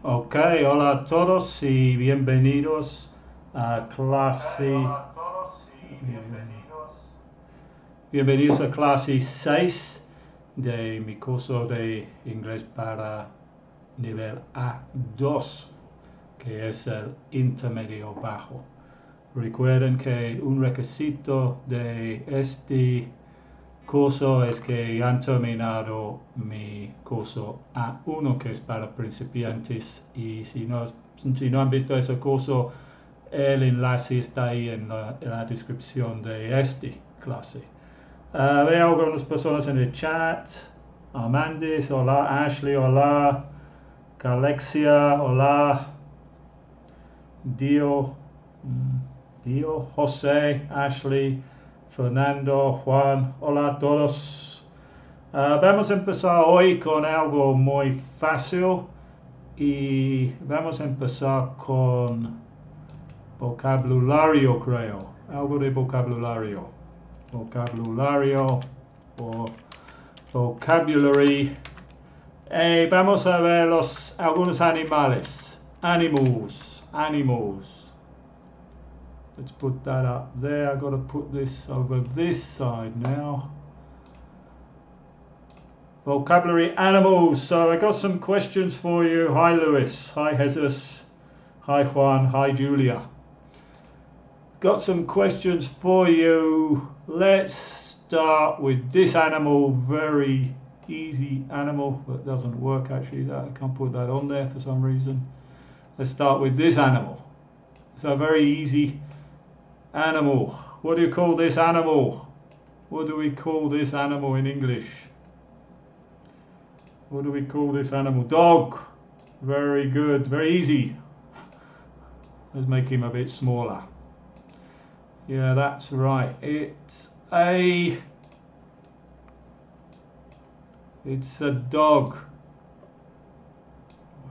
Ok, hola a todos y bienvenidos a clase. Bienvenidos a clase 6 de mi curso de inglés para nivel A2, que es el intermedio bajo. Recuerden que un requisito de este curso es que han terminado mi curso A1, que es para principiantes, y si no han visto ese curso, el enlace está ahí en la descripción de este clase. Veo algunas personas en el chat. Amandis, hola. Ashley, hola. Calexia, hola. Dio, José, Ashley, Fernando, Juan, hola a todos. Vamos a empezar hoy con algo muy fácil y vamos a empezar con vocabulario, creo. Algo de vocabulario. Vocabulario o vocabulary. Vamos a ver algunos animales. Animals. Let's put that up there. I've got to put this over this side now. Vocabulary animals. So I got some questions for you. Hi Lewis. Hi Jesus. Hi Juan. Hi Julia. Got some questions for you. Let's start with this animal. Very easy animal. That doesn't work actually. I can't put that on there for some reason. Let's start with this animal. It's a very easy animal. What do you call this animal? What do we call this animal in English? What do we call this animal? Dog. Very good. Very easy. Let's make him a bit smaller. Yeah, that's right. It's a dog.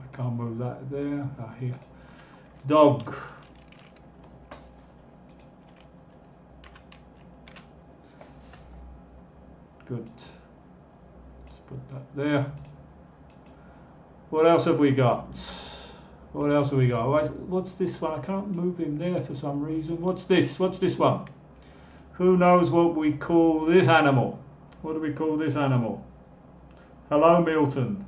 I can't move that there. Here. Dog. Good. Let's put that there. What else have we got? What's this one? I can't move him there for some reason. What's this one? Who knows what we call this animal? What do we call this animal? Hello, Milton.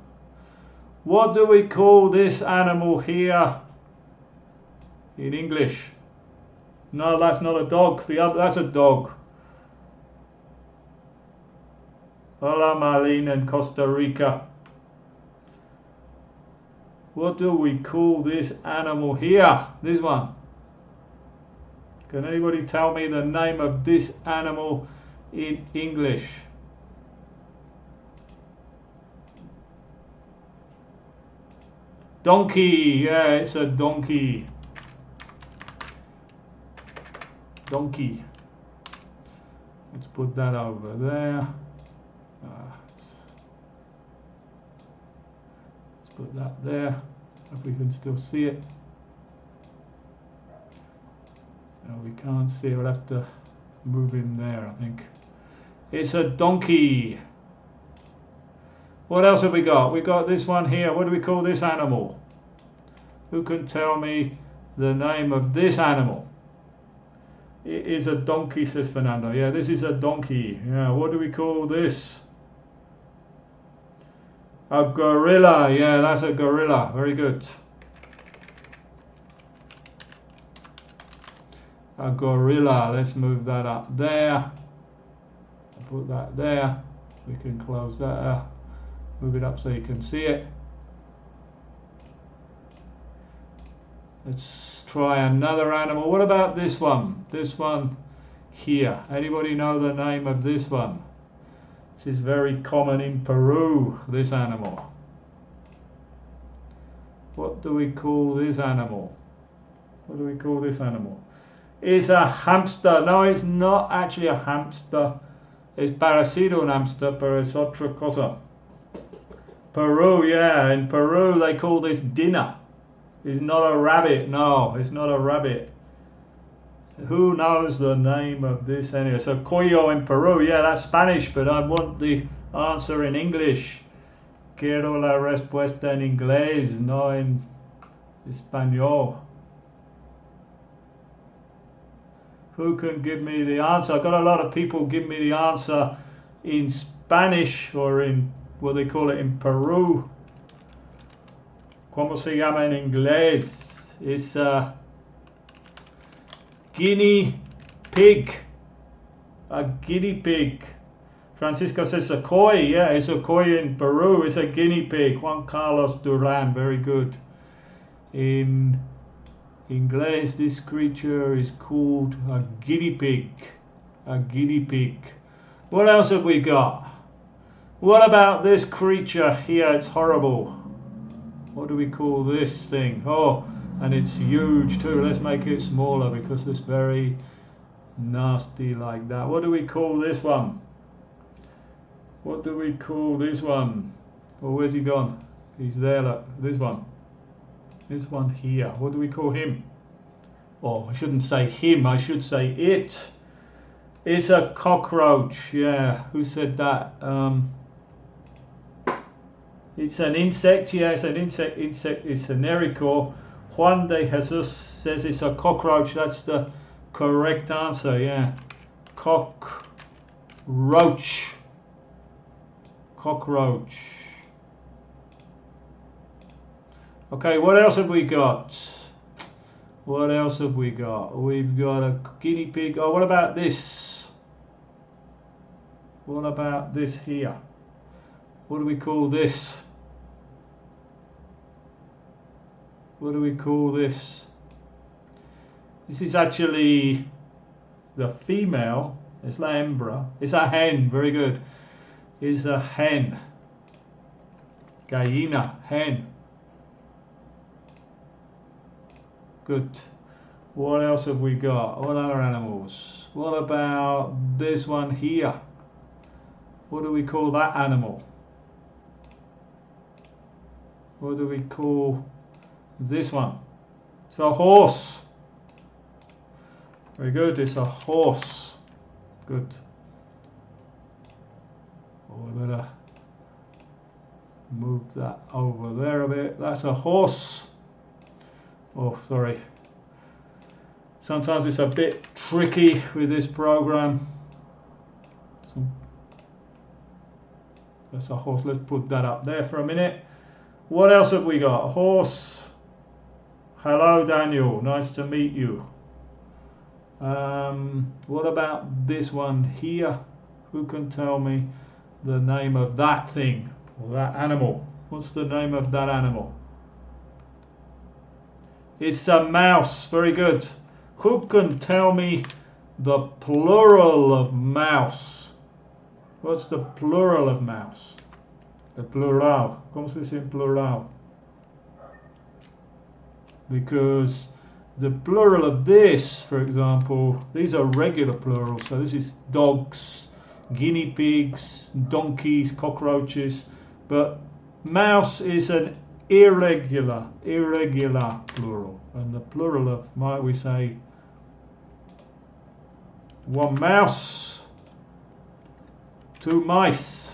What do we call this animal here in English? No, that's not a dog. That's a dog. Hola, Marlene in Costa Rica. What do we call this animal here? This one. Can anybody tell me the name of this animal in English? Donkey. Yeah, it's a donkey. Donkey. Let's put that over there. Put that there, if we can still see it. No, we can't see it. We'll have to move him there, I think. It's a donkey. What else have we got? We got this one here. What do we call this animal? Who can tell me the name of this animal? It is a donkey, says Fernando. Yeah, this is a donkey. Yeah, what do we call this? A gorilla. Yeah, that's a gorilla. Very good. A gorilla. Let's move that up there. Put that there. We can close that up. Move it up so you can see it. Let's try another animal. What about this one? This one here. Anybody know the name of this one? This is very common in Peru, this animal. What do we call this animal? What do we call this animal? It's a hamster. No, it's not actually a hamster. Es parecido a un hamster, pero es otra cosa. Peru, yeah. In Peru, they call this dinner. It's not a rabbit. No, it's not a rabbit. Who knows the name of this anyway? So Coyo in Peru, yeah, that's Spanish, but I want the answer in English. Quiero la respuesta en inglés, no en Español. Who can give me the answer? I've got a lot of people give me the answer in Spanish or in what they call it in Peru. ¿Cómo se llama en inglés? Es Guinea Pig. A guinea pig. Francisco says a koi. Yeah, it's a koi in Peru. It's a guinea pig. Juan Carlos Duran. Very good. In English, this creature is called a guinea pig. A guinea pig. What else have we got? What about this creature here? It's horrible. What do we call this thing? Oh, and it's huge too. Let's make it smaller because it's very nasty like that. What do we call this one? What do we call this one? Oh, where's he gone? He's there, look. This one. This one here. What do we call him? Oh, I shouldn't say him. I should say it. It's a cockroach. Yeah, who said that? It's an insect. Yeah, it's an insect. It's an Erico. Juan de Jesus says it's a cockroach. That's the correct answer. Yeah, cockroach. Cockroach. Okay, what else have we got? What else have we got? We've got a guinea pig. Oh, what about this? What about this here? What do we call this? What do we call this? This is actually the female. It's la hembra. It's a hen. Very good. It's a hen. Gallina. Hen. Good. What else have we got? What other animals? What about this one here? What do we call that animal? What do we call this one? It's a horse. Very good. It's a horse. Good. Oh, I better move that over there a bit. That's a horse. Oh, sorry. Sometimes it's a bit tricky with this program. So that's a horse. Let's put that up there for a minute. What else have we got? A horse. Hello, Daniel. Nice to meet you. What about this one here? Who can tell me the name of that thing or that animal? What's the name of that animal? It's a mouse. Very good. Who can tell me the plural of mouse? What's the plural of mouse? The plural. ¿Cómo se dice en plural? Because the plural of this, for example, these are regular plurals. So this is dogs, guinea pigs, donkeys, cockroaches. But mouse is an irregular plural. And the plural of, might we say, one mouse, two mice.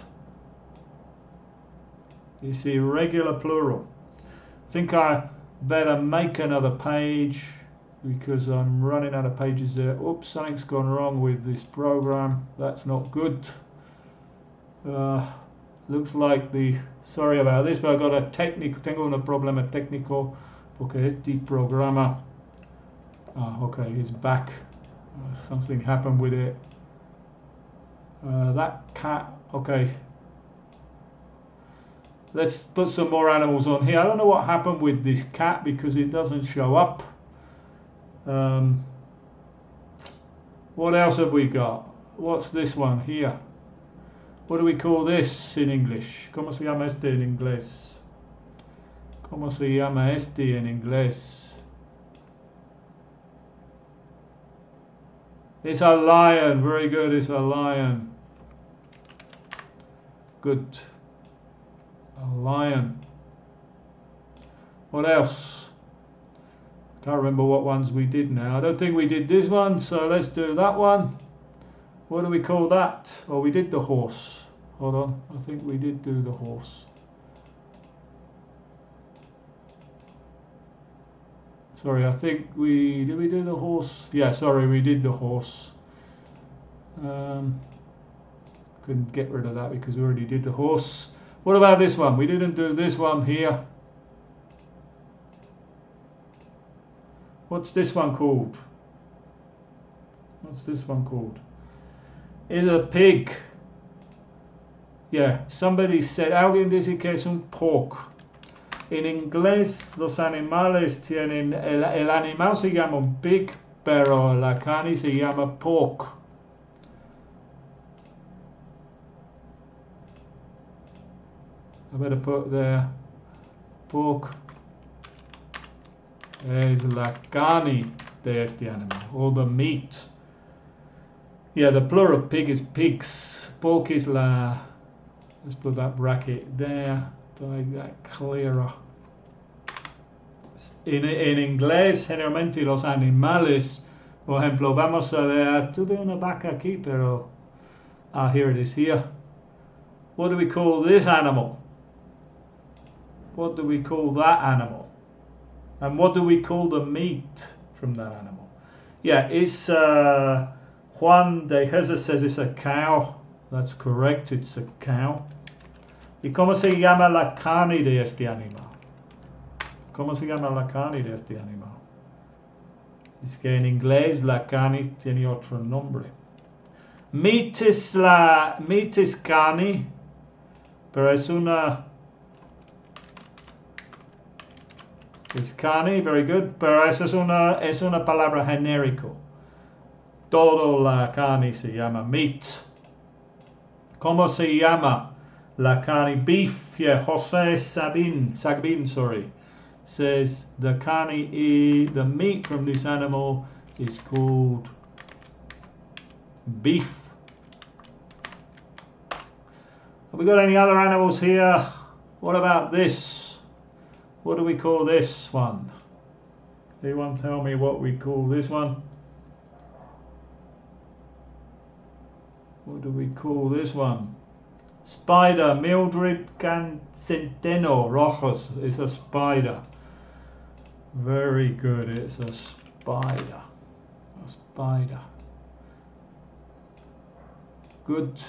It's irregular plural. I think I better make another page because I'm running out of pages there. Oops, something's gone wrong with this program. That's not good. Looks like sorry about this, but I've got a tengo un problema técnico porque este programa, okay, it's back. Something happened with it. That cat, okay. Let's put some more animals on here. I don't know what happened with this cat because it doesn't show up. What else have we got? What's this one here? What do we call this in English? ¿Cómo se llama este en inglés? ¿Cómo se llama este en inglés? It's a lion. Very good. It's a lion. Good. A lion. What else? Can't remember what ones we did now. I don't think we did this one, so let's do that one. What do we call that? Oh, we did the horse. Hold on. I think we did do the horse. Sorry, I think did we do the horse? Yeah, sorry, we did the horse. Couldn't get rid of that because we already did the horse. What about this one? We didn't do this one here. What's this one called? What's this one called? It's a pig. Yeah, somebody said, alguien dice que es un pork. En inglés los animales tienen, el animal se llama un pig, pero la carne se llama pork. I better put there, pork es la carne de este animal, or the meat. Yeah, the plural pig is pigs. Pork is la, let's put that bracket there to make that clearer. En inglés, generalmente los animales, por ejemplo, vamos a ver, tuve una vaca aquí, pero, here it is here. What do we call this animal? What do we call that animal? And what do we call the meat from that animal? Yeah, it's, Juan de Jesus says it's a cow. That's correct, it's a cow. ¿Y cómo se llama la carne de este animal? ¿Cómo se llama la carne de este animal? Es que en inglés la carne tiene otro nombre. Meat es carne, pero es carne, very good, pero eso es una palabra genérico. Todo la carne se llama meat. ¿Cómo se llama la carne? Beef, yeah, Jose Sabin, says the carne, the meat from this animal is called beef. Have we got any other animals here? What about this? What do we call this one? Anyone tell me what we call this one? What do we call this one? Spider. Mildred Centeno Rojas is a spider. Very good, it's a spider. A spider. Good.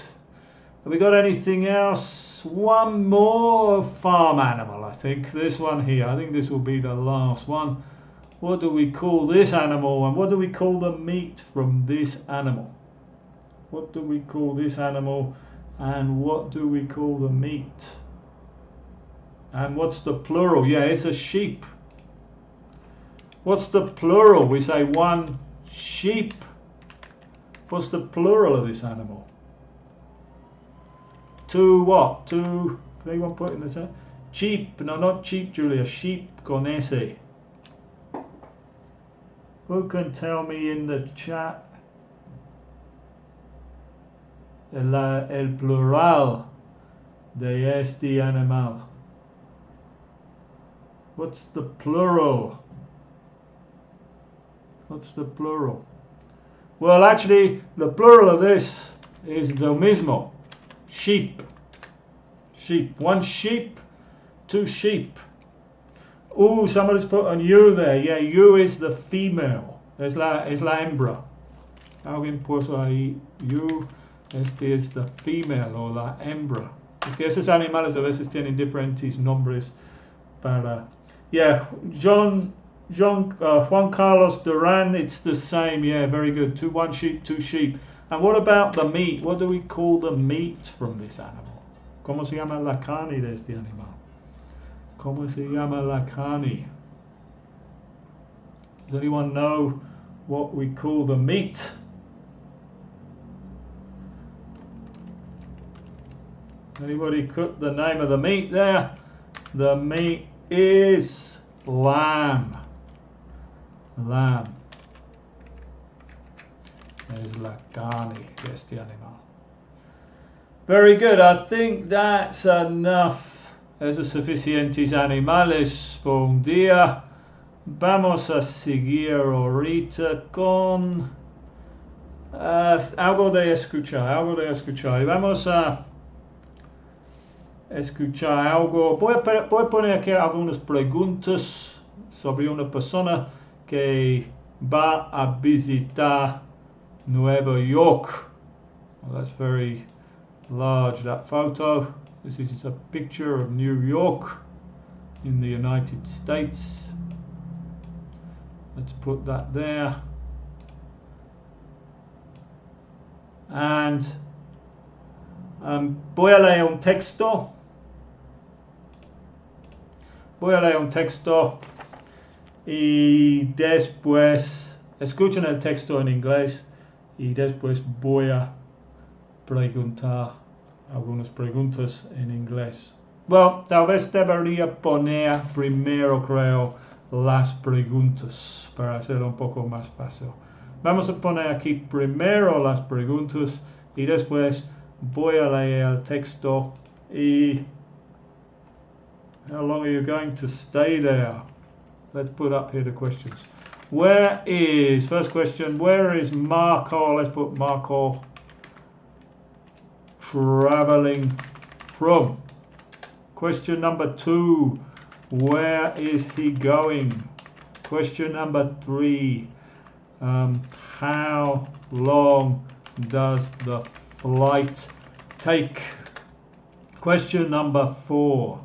Have we got anything else? One more farm animal, I think. This one here. I think this will be the last one. What do we call this animal? And what do we call the meat from this animal? What do we call this animal? And what do we call the meat? And what's the plural? Yeah, it's a sheep. What's the plural? We say one sheep. What's the plural of this animal? Two what? Two, can anyone put in the chat? Cheap. No, not cheap, Julia. Sheep con ese. Who can tell me in the chat? El plural de este animal. What's the plural? What's the plural? Well, actually, the plural of this is lo mismo. Sheep. Sheep. One sheep, two sheep. Ooh, somebody's put on you there. Yeah, you is the female. Es la hembra. Alguien puso ahí you. Este es the female o la hembra. Es que esos animales a veces tienen diferentes nombres para. Yeah, Juan Carlos Duran, it's the same. Yeah, very good. One sheep, two sheep. And what about the meat? What do we call the meat from this animal? ¿Cómo se llama la carne de este animal? ¿Cómo se llama la carne? Does anyone know what we call the meat? Anybody put the name of the meat there? The meat is lamb. Lamb. Es la carne de este animal. Very good. I think that's enough. Esos suficientes animales por un día. Vamos a seguir ahorita con algo de escuchar. Y vamos a escuchar algo. Voy a poner aquí algunas preguntas sobre una persona que va a visitar Nueva York. Well, that's very large, that photo. This is a picture of New York in the United States. Let's put that there. And voy a leer un texto. Voy a leer un texto y después escuchen el texto en inglés y después voy a preguntar algunas preguntas en inglés. Well, tal vez debería poner primero, creo, las preguntas para hacerlo un poco más fácil. Vamos a poner aquí primero las preguntas y después voy a leer el texto y how long are you going to stay there? Let's put up here the questions. Where is, first question, where is Marco? Let's put Marco traveling from. Question number 2, where is he going? Question number 3, how long does the flight take? Question number 4,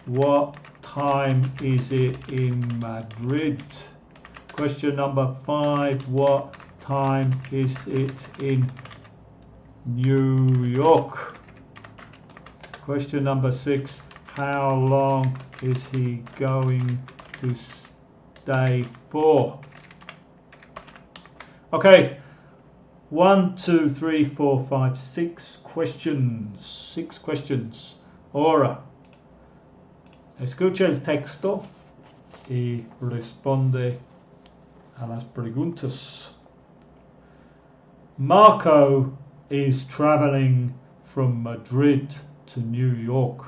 what time is it in Madrid? Question number 5, what time is it in New York? Question number 6, how long is he going to stay for? Okay, 1, 2, 3, 4, 5, 6 questions. 6 questions. Ahora, escucha el texto y responde a las preguntas. Marco is traveling from Madrid to New York.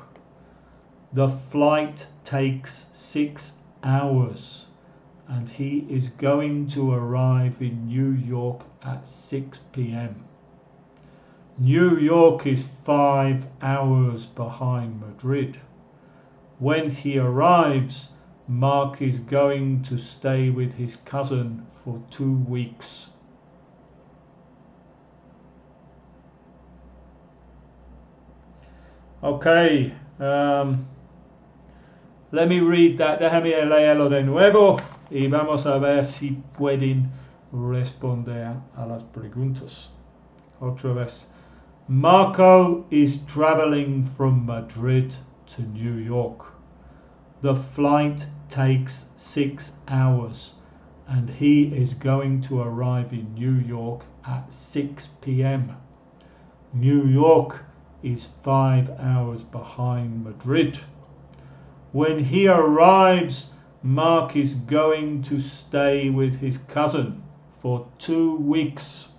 The flight takes 6 hours and he is going to arrive in New York at 6 p.m. New York is 5 hours behind Madrid. When he arrives, Mark is going to stay with his cousin for 2 weeks. Okay, let me read that. Déjame leerlo de nuevo y vamos a ver si pueden responder a las preguntas. Otra vez. Marco is traveling from Madrid to New York. The flight takes 6 hours and he is going to arrive in New York at 6 p.m. New York is 5 hours behind Madrid. When he arrives, Mark is going to stay with his cousin for 2 weeks.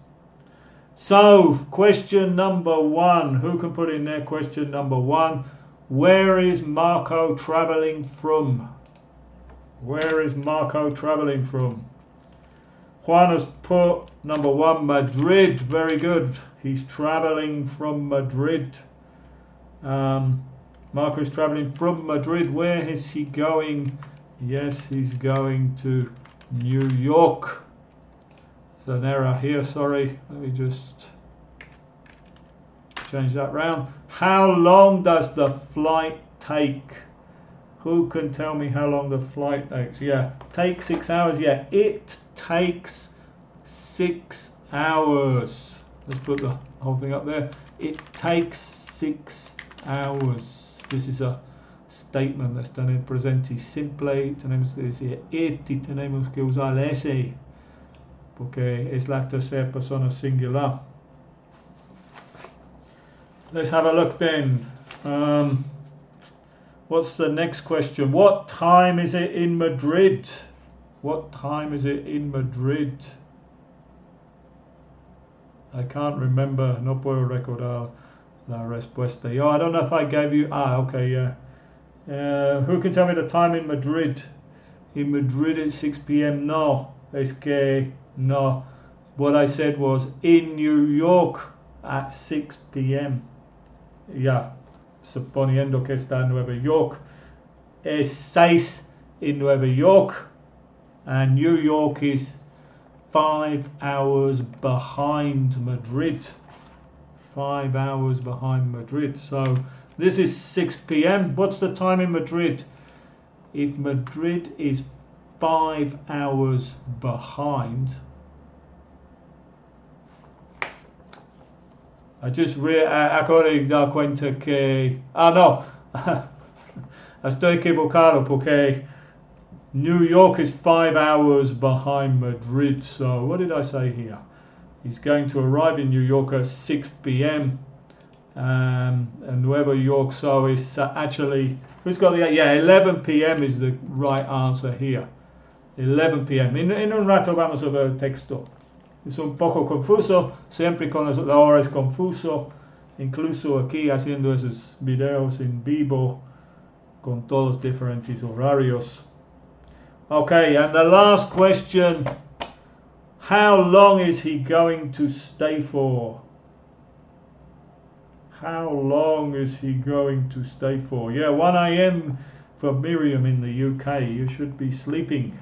So, question number 1. Who can put in there question number 1? Where is Marco traveling from? Where is Marco traveling from? Juan has put number 1, Madrid. Very good. He's traveling from Madrid. Marco is traveling from Madrid. Where is he going? Yes, he's going to New York. There's an error here, sorry. Let me just change that round. How long does the flight take? Who can tell me how long the flight takes? Yeah, take 6 hours. Yeah, it takes 6 hours. Let's put the whole thing up there. It takes 6 hours. This is a statement that está en el presente simple. Tenemos que decir it y tenemos que usar ese porque es la tercera persona singular. Let's have a look then. What's the next question? What time is it in Madrid? What time is it in Madrid? I can't remember. No puedo recordar la respuesta. Yo, I don't know if I gave you... okay, yeah. Who can tell me the time in Madrid? In Madrid at 6 p.m. No. Es que no. What I said was in New York at 6 p.m. Yeah. Suponiendo que está en Nueva York. Es 6 in Nueva York. and New York is 5 hours behind Madrid. 5 hours behind Madrid. So this is 6 p.m. What's the time in Madrid? If Madrid is 5 hours behind, acabo de dar cuenta que no estoy equivocado porque New York is 5 hours behind Madrid. So what did I say here? He's going to arrive in New York at 6 p.m. And Nueva York, so it's actually, who's got the, 11 p.m. is the right answer here. 11 p.m. En un rato vamos a ver el texto. Es un poco confuso, siempre con la hora es confuso, incluso aquí haciendo esos videos en vivo con todos diferentes horarios. Okay, and the last question, how long is he going to stay for? How long is he going to stay for? Yeah, 1 a.m. for Miriam in the UK. You should be sleeping.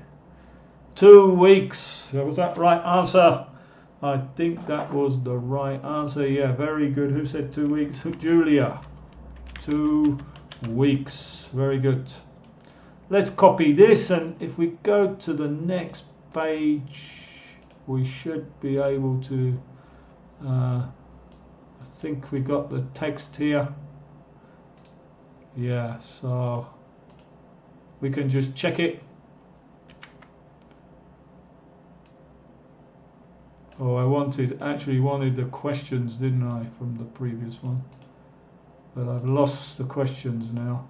2 weeks. Was that right answer? I think that was the right answer. Yeah, very good. Who said 2 weeks? Julia. 2 weeks. Very good. Let's copy this, and if we go to the next page, we should be able to I think we got the text here. Yeah, so we can just check it. Oh, I actually wanted the questions, didn't I, from the previous one? But I've lost the questions now.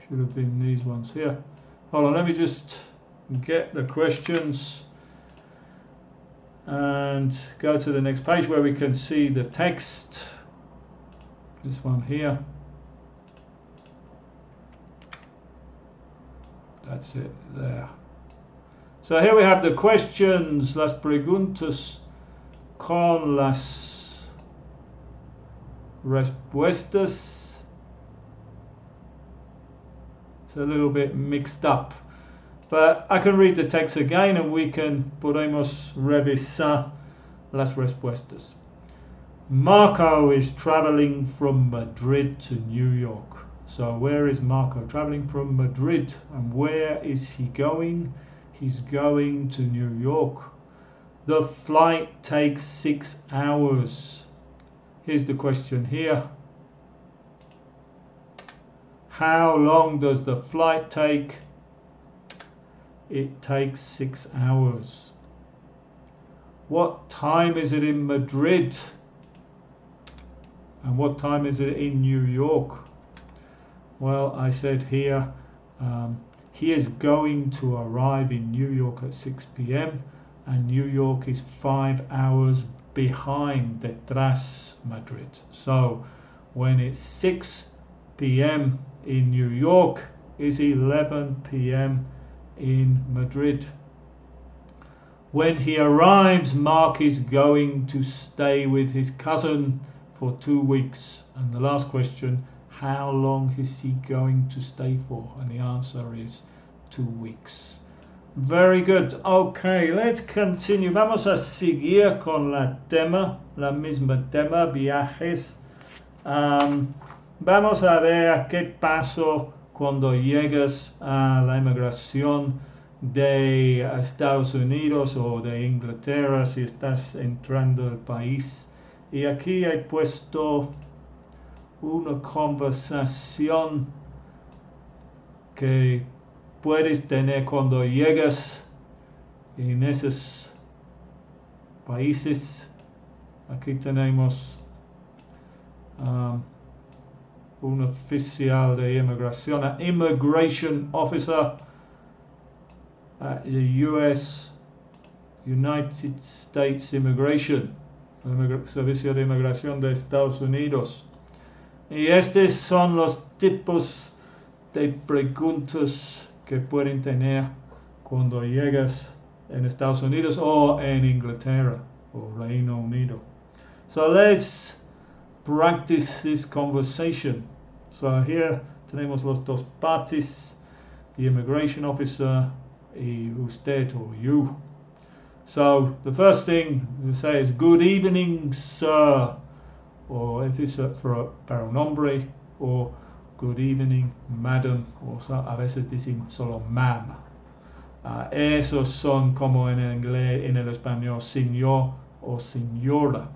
Should have been these ones here. Hold on, let me just get the questions and go to the next page where we can see the text. This one here. That's it there. So here we have the questions, las preguntas con las respuestas. It's a little bit mixed up, but I can read the text again and we can podemos revisar las respuestas. Marco is traveling from Madrid to New York. So where is Marco? Traveling from Madrid. And where is he going? He's going to New York. The flight takes 6 hours. Here's the question here. How long does the flight take? It takes 6 hours. What time is it in Madrid? And what time is it in New York? Well, I said here, he is going to arrive in New York at 6 p.m. and New York is 5 hours behind, detrás Madrid. So when it's 6 p.m. in New York, it's 11 p.m. in Madrid. When he arrives, Mark is going to stay with his cousin for 2 weeks. And the last question, how long is he going to stay for? And the answer is 2 weeks. Very good. Okay, let's continue. Vamos a seguir con la misma tema, viajes. Vamos a ver qué pasó cuando llegas a la emigración de Estados Unidos o de Inglaterra si estás entrando al país. Y aquí he puesto una conversación que puedes tener cuando llegas en esos países. Aquí tenemos un oficial de inmigración, an immigration officer at the United States Immigration, el Servicio de Inmigración de Estados Unidos. Y estos son los tipos de preguntas que pueden tener cuando llegas en Estados Unidos o en Inglaterra o Reino Unido. So let's practice this conversation. So here tenemos los dos partes the immigration officer, y usted or you. So the first thing to say is good evening, sir, or if it's para un hombre, or good evening, madam, o a veces decimos solo ma'am. Esos son como en el inglés, en el español, señor o señora,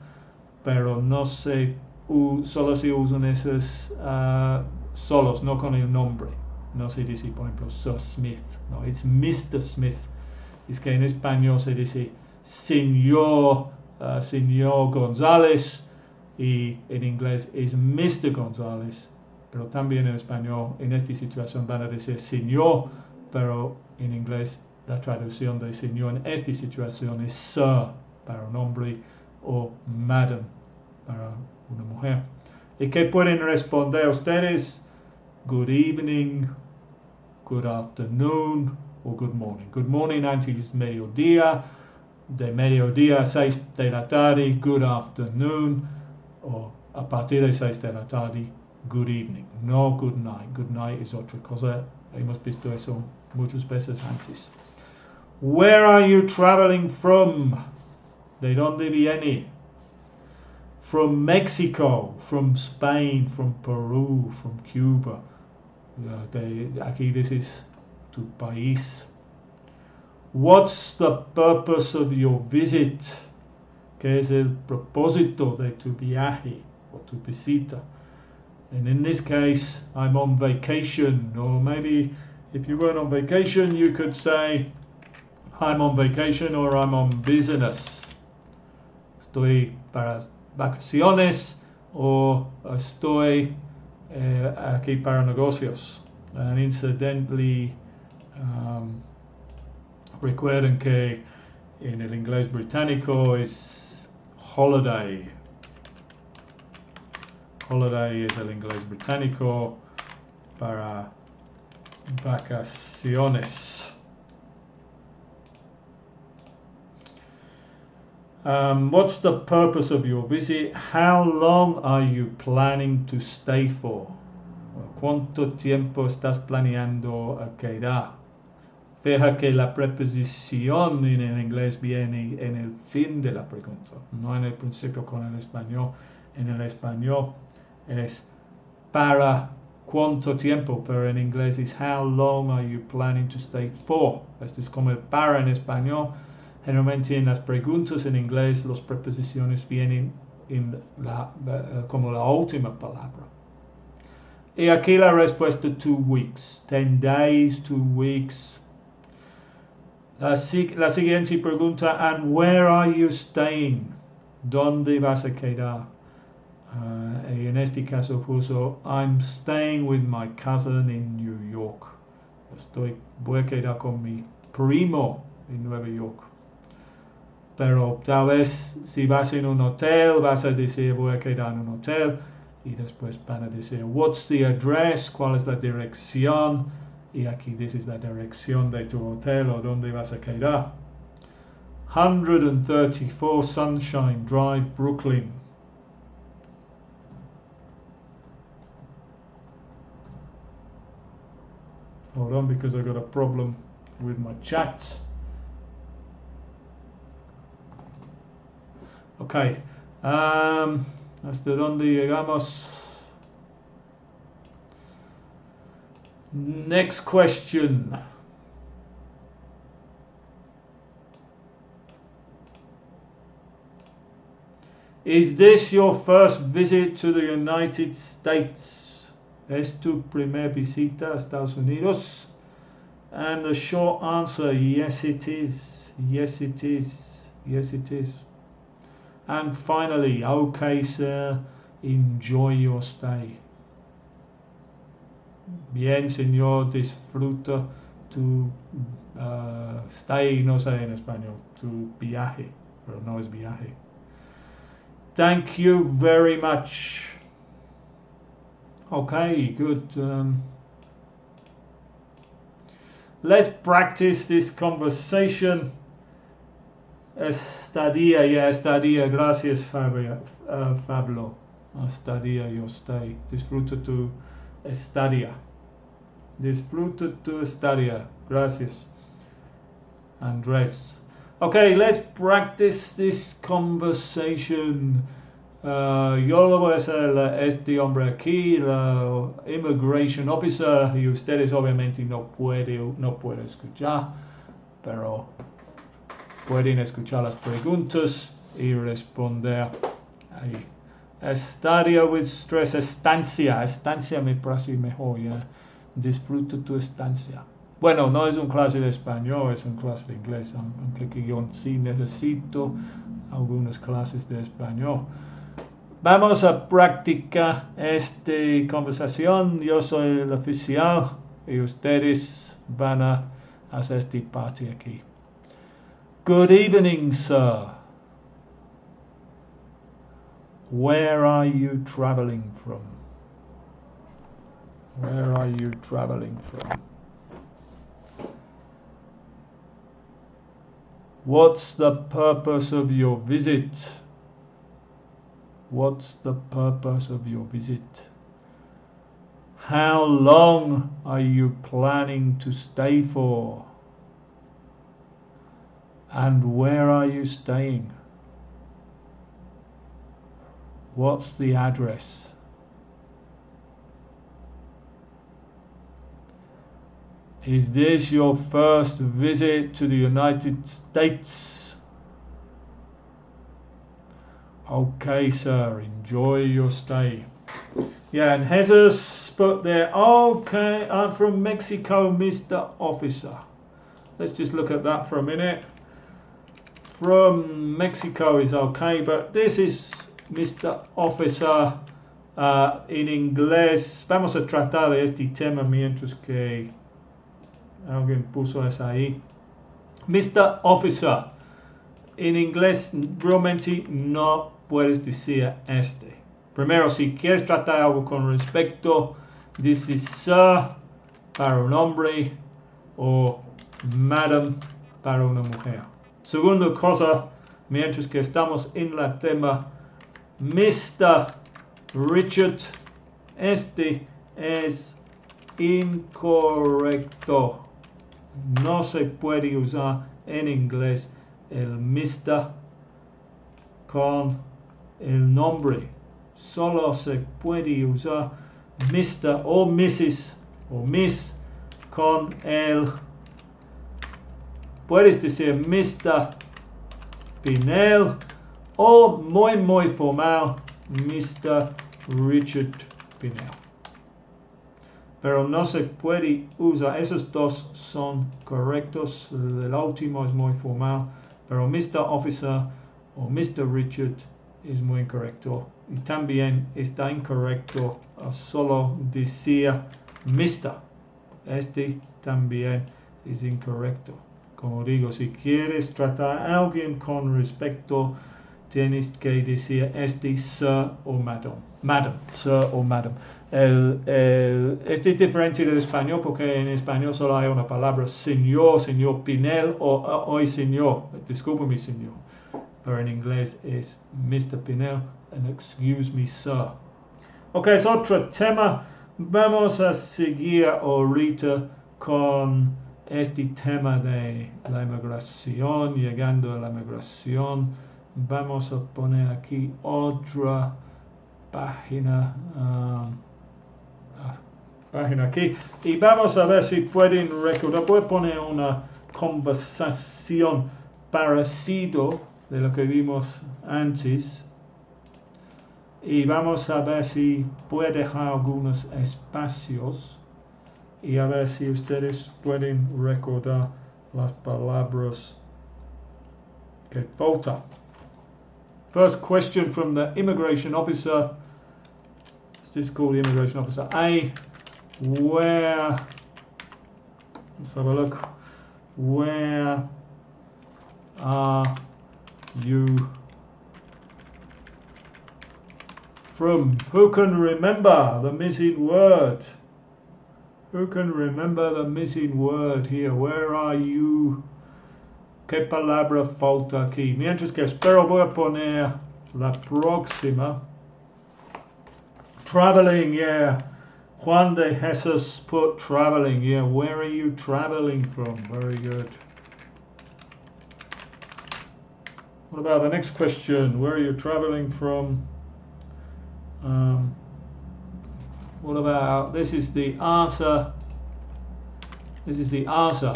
pero no sé, solo se usan esos solos, no con el nombre. No se dice, por ejemplo, Sir Smith, no, es Mr. Smith. Es que en español se dice señor González, y en inglés es Mr. González, pero también en español en esta situación van a decir señor, pero en inglés la traducción de señor en esta situación es sir para un hombre o madam para una mujer. ¿Y qué pueden responder ustedes? Good evening, good afternoon o good morning. Good morning antes es mediodía, de mediodía a 6 de la tarde, good afternoon, o a partir de 6 de la tarde, good evening. No good night. Good night es otra cosa. Hemos visto eso muchas veces antes. Where are you traveling from? ¿De dónde viene? From Mexico, from Spain, from Peru, from Cuba. Aquí dices tu país. What's the purpose of your visit? ¿Qué es el propósito de tu viaje o tu visita? And in this case, I'm on vacation. Or maybe if you weren't on vacation, you could say, I'm on vacation or I'm on business. Estoy para vacaciones o estoy aquí para negocios. And incidentally, recuerden que en el inglés británico es holiday. Holiday es el inglés británico para vacaciones. What's the purpose of your visit? How long are you planning to stay for? ¿Cuánto tiempo estás planeando quedar? Fija que la preposición en el inglés viene en el fin de la pregunta, no en el principio con el español. En el español es para cuánto tiempo, pero en inglés es how long are you planning to stay for. Esto es como el para en español. Generalmente en las preguntas en inglés las preposiciones vienen como la última palabra. Y aquí la respuesta 2 weeks, 10 days, 2 weeks. La siguiente pregunta, and where are you staying? ¿Dónde vas a quedar? Y en este caso puso, I'm staying with my cousin in New York. Voy a quedar con mi primo en Nueva York. Pero tal vez si vas en un hotel, vas a decir voy a quedar en un hotel. Y después van a decir, what's the address? ¿Cuál es la dirección? Y aquí dices la dirección de tu hotel o dónde vas a quedar. 134 Sunshine Drive, Brooklyn. Hold on, because I got a problem with my chats. Okay. ¿Hasta dónde llegamos? Next question. Is this your first visit to the United States? ¿Es tu primer visita a Estados Unidos? And the short answer, yes it is. Yes it is. Yes it is. And finally, okay sir, enjoy your stay. Bien señor, disfruta tu stay, no sé en español, tu viaje, pero no es viaje. Thank you very much. Okay, good. Let's practice this conversation. Estadía, gracias Pablo. Estadía, yo stay. Disfruta tu estadía. Disfruto tu estadía. Gracias, Andrés. Okay, let's practice this conversation. Yo lo voy a hacer este hombre aquí, la immigration officer, y ustedes obviamente no pueden escuchar, pero pueden escuchar las preguntas y responder ahí. Estadio with stress, estancia me parece mejor, ya. Disfruta tu estancia. Bueno, no es un clase de español, es un clase de inglés, aunque yo sí necesito algunas clases de español. Vamos a practicar esta conversación. Yo soy el oficial y ustedes van a hacer esta parte aquí. Good evening, sir. Where are you traveling from? Where are you traveling from? What's the purpose of your visit? What's the purpose of your visit? How long are you planning to stay for? And where are you staying? What's the address? Is this your first visit to the United States? Okay, sir, enjoy your stay. Yeah, and Jesus put there, okay, I'm from Mexico, Mr. Officer. Let's just look at that for a minute. From Mexico is okay, but this is Mr. Officer. En inglés, vamos a tratar de este tema mientras que alguien puso eso ahí. Mr. Officer. En inglés realmente no puedes decir este. Primero, si quieres tratar algo con respecto, dices sir para un hombre o madam para una mujer. Segunda cosa, mientras que estamos en la tema, Mr. Richard, este es incorrecto. No se puede usar en inglés el Mr. con el nombre. Solo se puede usar Mr. o Mrs. o Miss con el. Puedes decir Mr. Pinel o muy formal Mr. Richard Pinel. Pero no se puede usar, esos dos son correctos, el último es muy formal, pero Mr. Officer o Mr. Richard es muy incorrecto. Y también está incorrecto solo decir Mr. Este también es incorrecto. Como digo, si quieres tratar a alguien con respeto, tienes que decir este sir o madam. Madam, sir o madam. Este es diferente del español porque en español solo hay una palabra señor, señor Pinel o hoy señor. Discúlpeme señor. Pero en inglés es Mr. Pinel and excuse me sir. Ok, es otro tema. Vamos a seguir ahorita con este tema de la emigración, llegando a la emigración. Vamos a poner aquí otra página aquí y vamos a ver si pueden recordar. Voy a poner una conversación parecido de lo que vimos antes y vamos a ver si puedo dejar algunos espacios y a ver si ustedes pueden recordar las palabras que faltan. First question from the immigration officer. Let's just call the immigration officer A. Where, let's have a look. Where are you from? Who can remember the missing word? Who can remember the missing word here? Where are you? ¿Qué palabra falta aquí? Mientras que espero voy a poner la próxima. Traveling, yeah. Juan de Jesus put traveling. Yeah, where are you traveling from? Very good. What about the next question? Where are you traveling from? What about, this is the answer. This is the answer.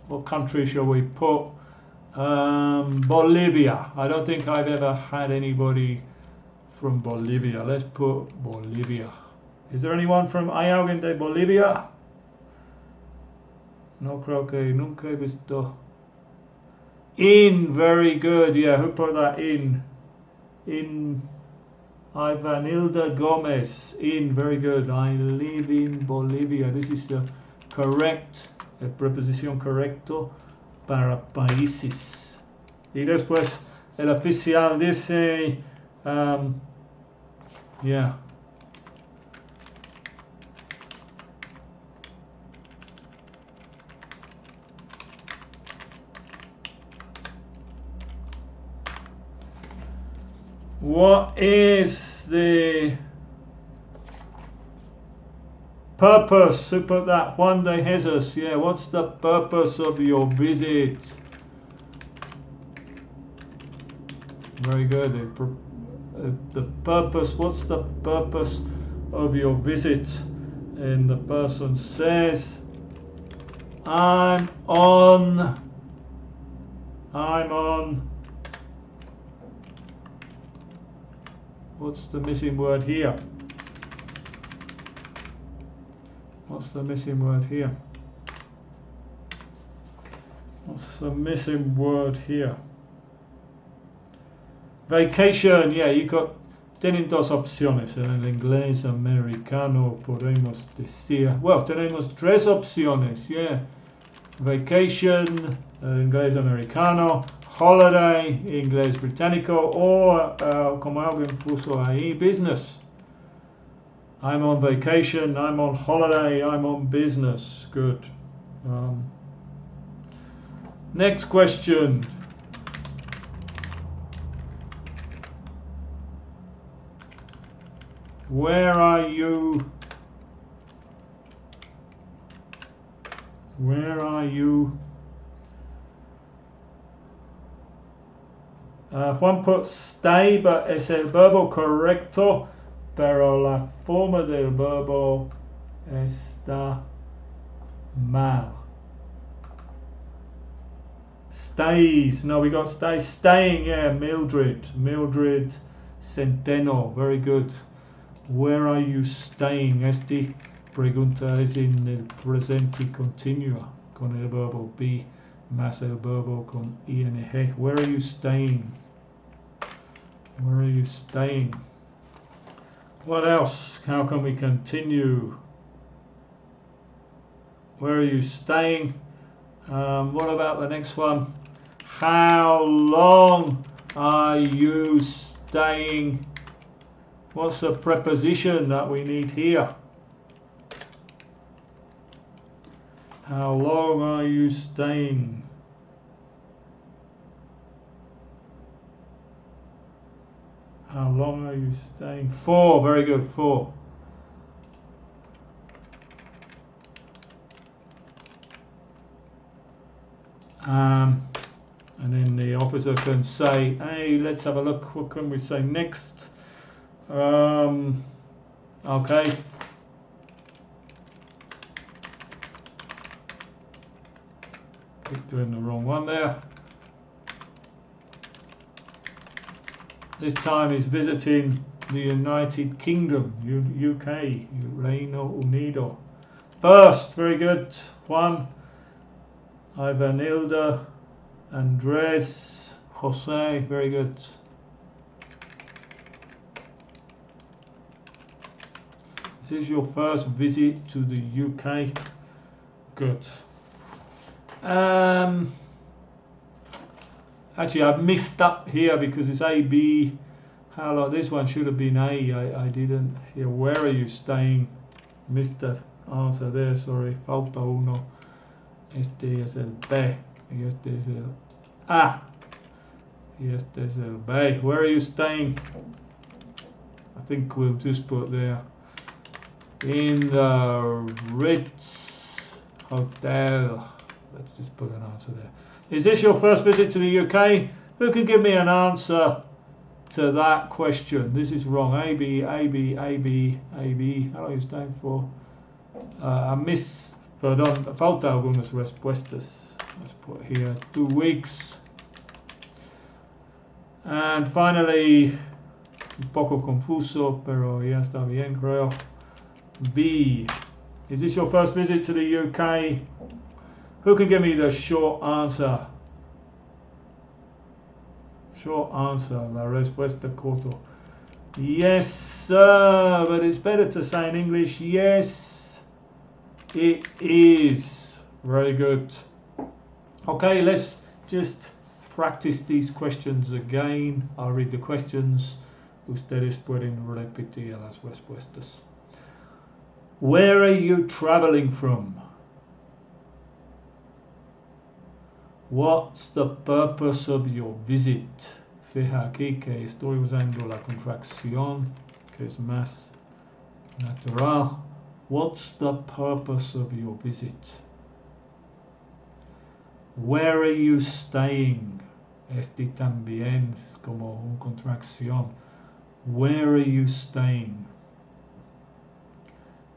What country shall we put? Bolivia. I don't think I've ever had anybody from Bolivia. Let's put Bolivia. Is there anyone from ¿Hay alguien de Bolivia? No creo que nunca he visto. In, very good. Yeah, who put that in? In Ivanilda Gomez. In, very good. I live in Bolivia. This is the correct preposición correcto para países. Y después el oficial dice, yeah. What is the purpose? Who put that? Juan de Jesus. Yeah, what's the purpose of your visit? Very good. The purpose, what's the purpose of your visit? And the person says, I'm on. What's the missing word here? What's the missing word here? What's the missing word here? Vacation, yeah, you got, tienen dos opciones. En el inglés americano podemos decir, well, tenemos tres opciones, yeah. Vacation, inglés americano, holiday, inglés británico, o como alguien puso ahí, business. I'm on vacation, I'm on holiday, I'm on business. Good. Next question. Where are you? Where are you? Juan put stay, but es el verbo correcto, pero la forma del verbo está mal. Stays, no, we got stay, staying, yeah, Mildred Centeno, very good. Where are you staying? Esta pregunta es en el presente continuo, con el verbo be más el verbo con ing. Where are you staying? Where are you staying? What else? How can we continue? Where are you staying? What about the next one? How long are you staying? What's the preposition that we need here? How long are you staying? How long are you staying? For, very good, for. And then the officer can say, hey, let's have a look, what can we say next? Okay. Keep doing the wrong one there. This time he's visiting the United Kingdom, UK, Reino Unido. First, very good. Juan, Ivanilda, Andres, Jose, very good. This is your first visit to the UK. Good. Actually, I've mixed up here because it's A, B. How long? This one should have been A. I didn't hear. Where are you staying? Missed that answer there. Sorry. Falta uno. Este es el B. Y este es el A. Y este es el B. Where are you staying? think we'll just put there. In the Ritz Hotel. Let's just put an answer there. Is this your first visit to the UK? Who can give me an answer to that question? This is wrong. A, B. How long is time for? Perdón, falta algunas respuestas. Let's put here 2 weeks. And finally, un poco confuso, pero ya está bien, creo. B. Is this your first visit to the UK? Who can give me the short answer? Short answer, la respuesta corto. Yes, sir, but it's better to say in English, yes, it is. Very good. Okay, let's just practice these questions again. I'll read the questions. Ustedes pueden repetir las respuestas. Where are you traveling from? What's the purpose of your visit? Fija aquí que estoy usando la contracción, que es más natural. What's the purpose of your visit? Where are you staying? Este también es como una contracción. Where are you staying?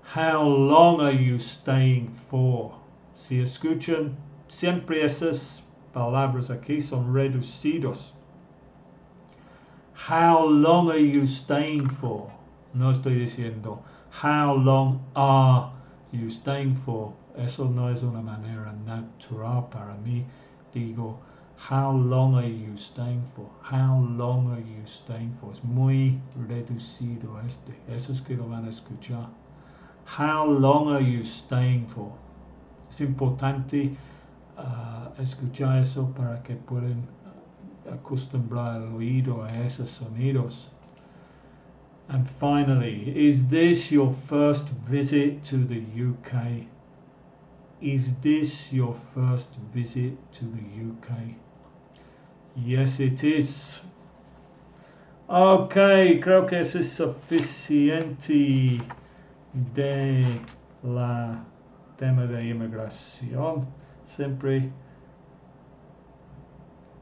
How long are you staying for? Si escuchan, siempre esas palabras aquí son reducidos. How long are you staying for? No estoy diciendo how long are you staying for. Eso no es una manera natural para mí. Digo, how long are you staying for? How long are you staying for? Es muy reducido este. Esos que lo van a escuchar. How long are you staying for? Es importante escuchar eso para que puedan acostumbrar el oído a esos sonidos. And finally, is this your first visit to the UK? Is this your first visit to the UK? Yes, it is. Ok, creo que eso es suficiente de la tema de inmigración. Siempre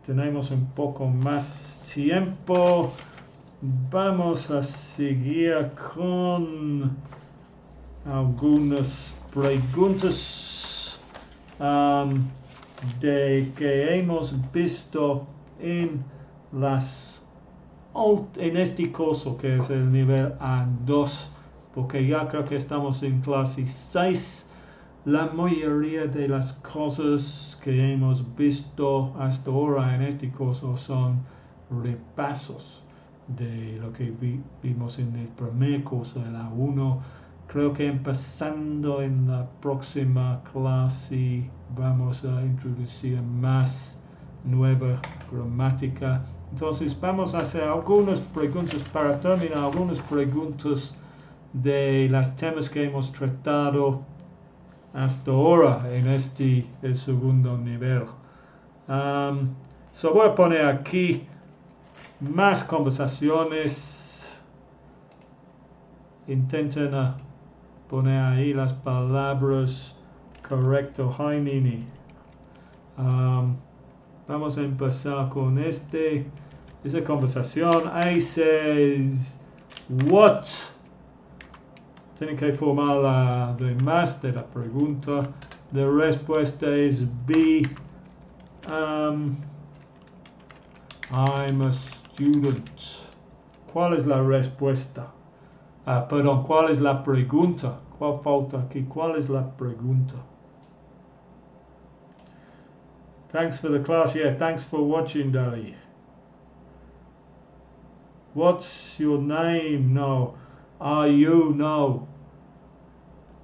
tenemos un poco más tiempo. Vamos a seguir con algunas preguntas de que hemos visto en este curso, que es el nivel A2, porque ya creo que estamos en clase 6. La mayoría de las cosas que hemos visto hasta ahora en este curso son repasos de lo que vimos en el primer curso, el A1. Creo que empezando en la próxima clase vamos a introducir más nueva gramática. Entonces vamos a hacer algunas preguntas para terminar, algunas preguntas de los temas que hemos tratado hasta ahora en el segundo nivel. Voy a poner aquí más conversaciones. Intenten poner ahí las palabras correcto. Hi, Nini. Vamos a empezar con esa conversación. I says, what? Tienen que formar la demás de la pregunta. La respuesta es B. I'm a student. ¿Cuál es la respuesta? Perdón, ¿cuál es la pregunta? ¿Cuál falta aquí? ¿Cuál es la pregunta? Thanks for the class. Yeah, thanks for watching, Dali. What's your name? No. Are you? No.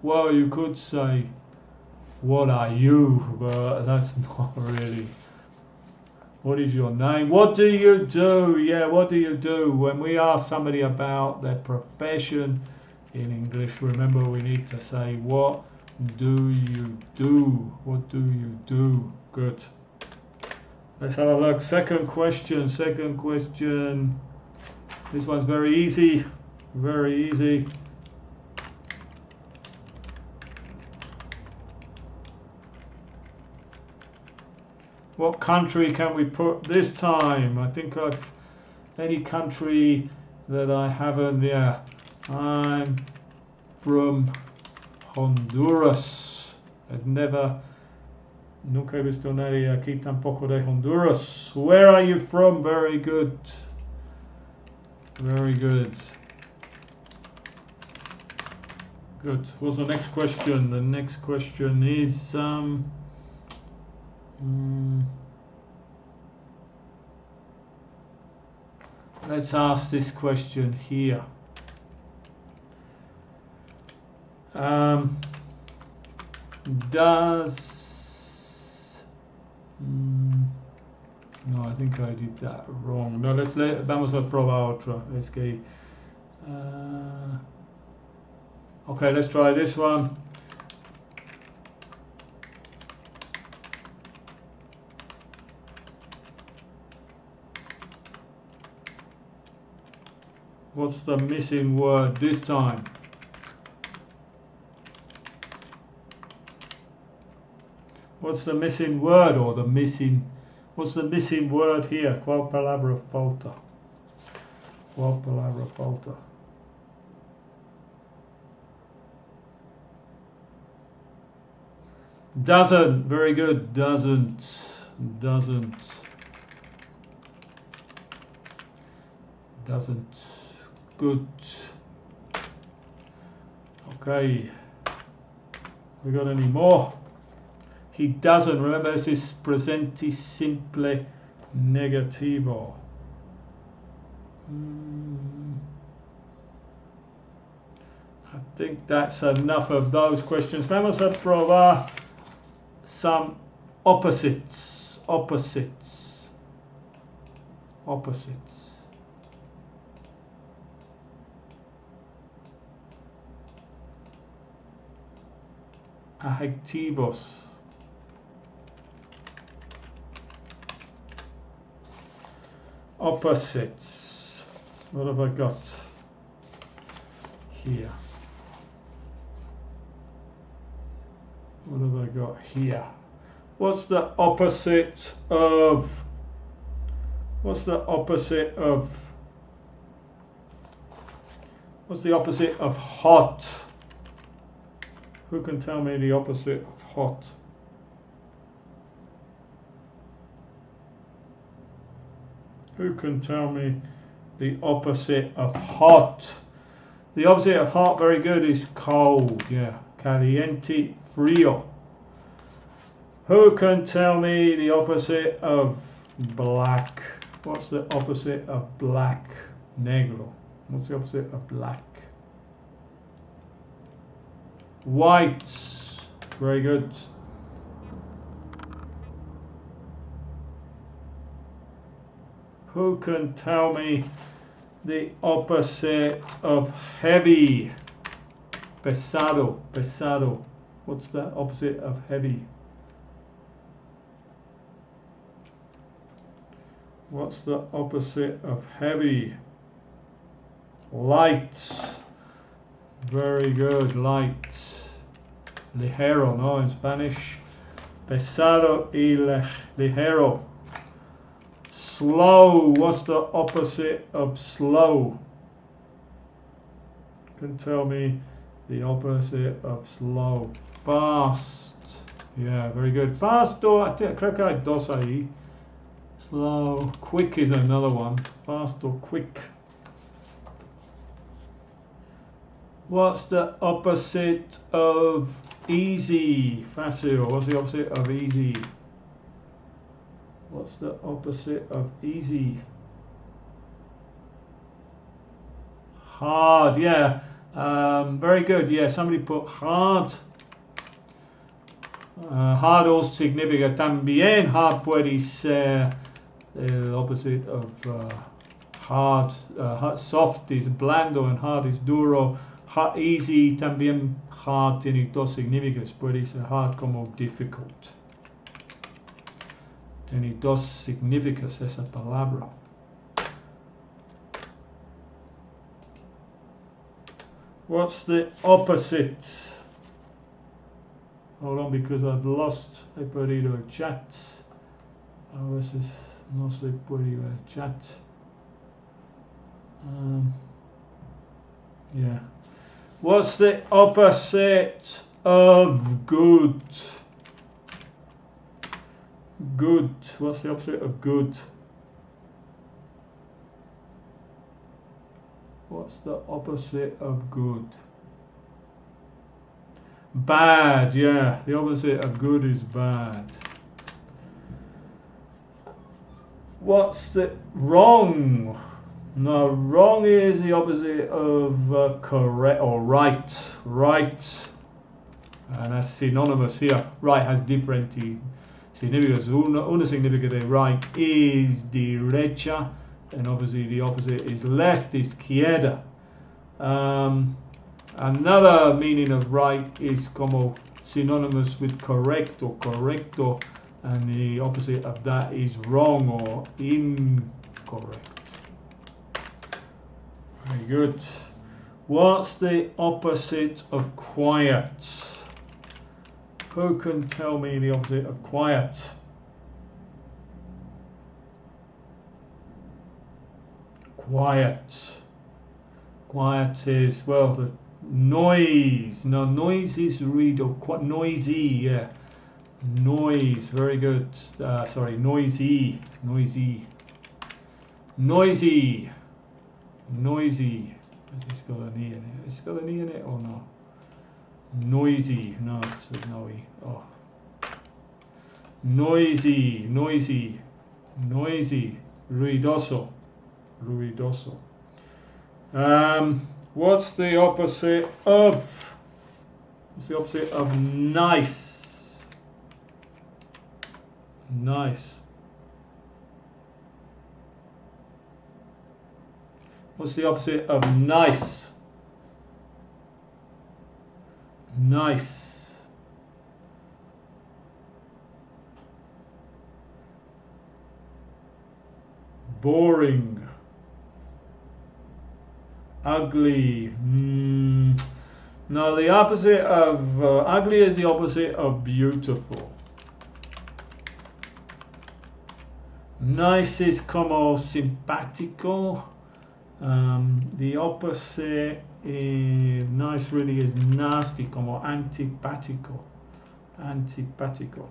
Well, you could say, what are you? But that's not really. What is your name? What do you do? Yeah, what do you do? When we ask somebody about their profession in English, remember we need to say, what do you do? What do you do? Good. Let's have a look. Second question. This one's very easy. Very easy. What country can we put this time? I think I've any country that I haven't. Yeah, I'm from Honduras. I've never. Nunca he visto nadie aquí tampoco de Honduras. Where are you from? Very good. Very good. Good. What's the next question? The next question is let's ask this question here. No, I think I did that wrong. No, vamos a probar otra. Es que okay, let's try this one. What's the missing word this time? What's the missing word or the missing? What's the missing word here? ¿Cuál palabra falta? ¿Cuál palabra falta? Doesn't. Very good. Doesn't. Good. Okay. We got any more? He doesn't. Remember, this is presente simple negativo. I think that's enough of those questions. Vamos a probar some opposites. Adjetivos. Opposites. What have I got here? What have I got here? What's the opposite of hot? Who can tell me the opposite of hot? Who can tell me the opposite of hot? The opposite of hot, very good, is cold. Yeah, caliente, frío. Who can tell me the opposite of black? What's the opposite of black? Negro. What's the opposite of black? White. Very good. Who can tell me the opposite of heavy? Pesado. What's the opposite of heavy? What's the opposite of heavy? Light. Very good. Light. Ligero, no, in Spanish. Pesado y ligero. Slow. What's the opposite of slow? Can tell me the opposite of slow. Fast. Yeah, very good. Fast, creo que hay dos ahí. Slow. Quick is another one. Fast or quick. What's the opposite of easy? Fácil. What's the opposite of easy? What's the opposite of easy? Hard, yeah. Very good, yeah. Somebody put hard. Hard also significa también. Hard puede ser el opposite of hard. Soft is blando and hard is duro. Hard, easy también. Hard tiene dos significados. Puede ser hard como difficult. Tiene dos significados esa palabra. What's the opposite? Hold on, because I've lost. He perdido el chat. A veces no se puede ver el chat. Yeah. What's the opposite of good? Good. What's the opposite of good? What's the opposite of good? Bad, yeah. The opposite of good is bad. What's the wrong? No, wrong is the opposite of correct or right. Right. And that's synonymous here. Right has different significance. Una significa de right is derecha, and obviously the opposite is left, izquierda. Another meaning of right is como synonymous with correct or correcto, and the opposite of that is wrong or incorrect. Very good. What's the opposite of quiet? Who can tell me the opposite of quiet? Quiet. Quiet is, well, the noise. No, noise is ruido. Noisy, yeah. Noise, very good. Sorry, noisy. Noisy. Noisy. Noisy. It's got an E in it. It's got an E in it or no? Noisy. No, it's no E. Oh. Noisy. Noisy. Noisy. Ruidoso. Ruidoso. What's the opposite of? What's the opposite of nice? Nice. What's the opposite of nice? Nice. Boring. Ugly. No, the opposite of ugly is the opposite of beautiful. Nice is como simpático. The opposite is nice really is nasty, como antipático. Antipático.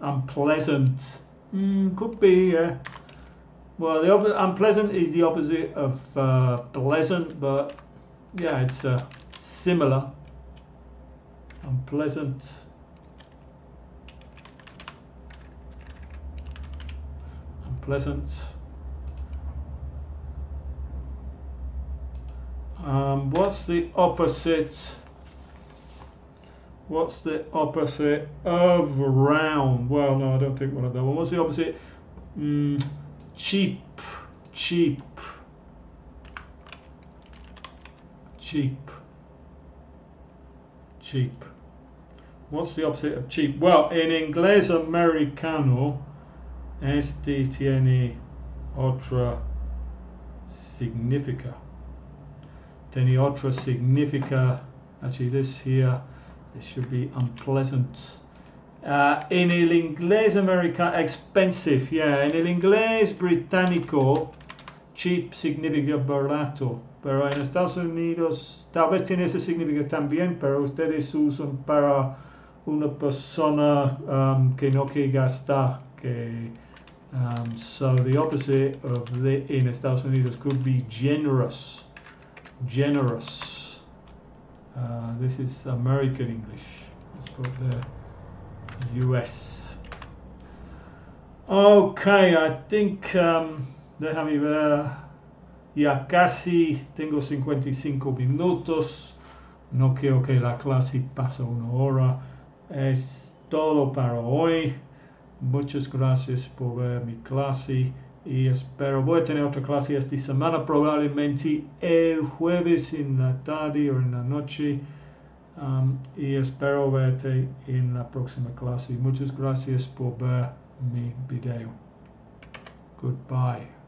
Unpleasant. Could be, yeah. Well, the unpleasant is the opposite of pleasant, but yeah, it's similar. Unpleasant. Unpleasant. What's the opposite? What's the opposite of round? Well, no, I don't think one of them. What's the opposite? Cheap. Cheap. Cheap. Cheap. What's the opposite of cheap? Well, in inglés americano, este tiene otra significa. Tiene otra significa. Actually, this here, this should be unpleasant. En el inglés americano, expensive, yeah. En el inglés británico, cheap significa barato. Pero en Estados Unidos, tal vez tiene ese significado también, pero ustedes usan para una persona que no quiere gastar. So the opposite of the in Estados Unidos could be generous. Generous. This is American English. Let's put the US. Okay, I think déjame ver. Ya casi tengo 55 minutos. No quiero que la clase pase una hora. Es todo para hoy. Muchas gracias por ver mi clase y espero, voy a tener otra clase esta semana, probablemente el jueves en la tarde o en la noche, y espero verte en la próxima clase. Muchas gracias por ver mi video. Goodbye.